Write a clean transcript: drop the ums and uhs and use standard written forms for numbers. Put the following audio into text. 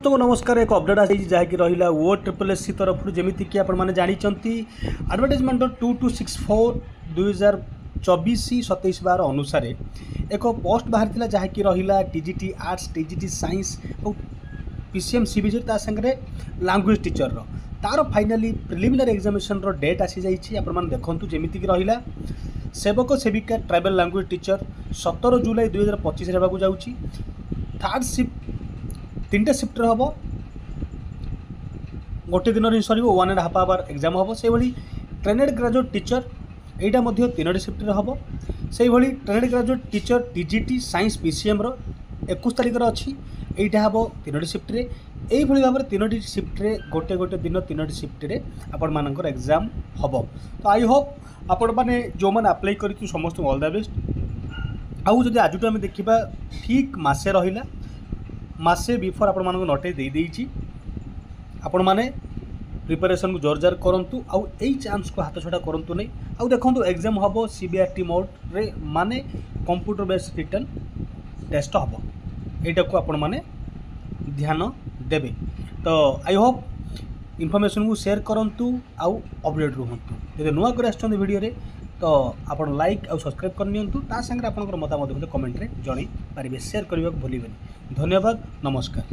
तो नमस्कार एक अपडेट आई जहाँकि रहा ओ ट्रिपल एस सी तरफ जमीक आपने जानते आडभटाइजमेंट 2264/2024-27 अनुसार एक पोस्ट बाहरी जहाँकि रहा टीजीटी आर्ट्स टीजीटी साइंस और पीसीएम सीबीजी सागर लांगुएज टीचर तार फाइनाली प्रिलिमिनारी एग्जामिनेशन डेट आसी जाइए आपने देखूँ जमीक रहा सेवक सेविका ट्राइबल लांगुएज टीचर 17 जुलाई 2025 होगा जाऊँगी थर्ड शिफ्ट 3टा शिफ्ट हम गोटे दिन ही सर 1.5 आवर एग्जाम हम से ट्रेनेड ग्रेजुएट टीचर यहाँ 3टी शिफ्ट हम से trained graduate teacher TGT science PCM 21 तारिख अच्छी यहाँ हम 3टी शिफ्ट्रे यही भाव में 3टी शिफ्ट्रे गोटे गोटे दिन 3टी शिफ्ट्रे आपण मानकर एग्जाम हम तो आई होप आपण मैंने जो मैंने अप्लाई कर समस्त ऑल द बेस्ट आउ जब आज आम देखा ठीक मसे रहा मासे बिफोर आपण मानक नोटिस दे देइछि आपण माने प्रिपरेशन को जोरजार करंतु आउ एई चांस को हाथ छड़ा करंतु नै आउ देखंतु एग्जाम हबो सीबीआरटी मोड रे माने कंप्यूटर बेस्ड रिटन टेस्ट हबो एटा को आपण माने ध्यान देबे तो आई होप इनफॉरमेशन को शेयर करंतु आउ अपडेट रहंतु जदि नुआ कर आछन वीडियो रे तो आपण लाइक और सब्सक्राइब कर नियंतु ता संगे आपनकर मतामत कमेंट रे जणै पारिबे शेयर करबा भूलिबेनी धन्यवाद नमस्कार।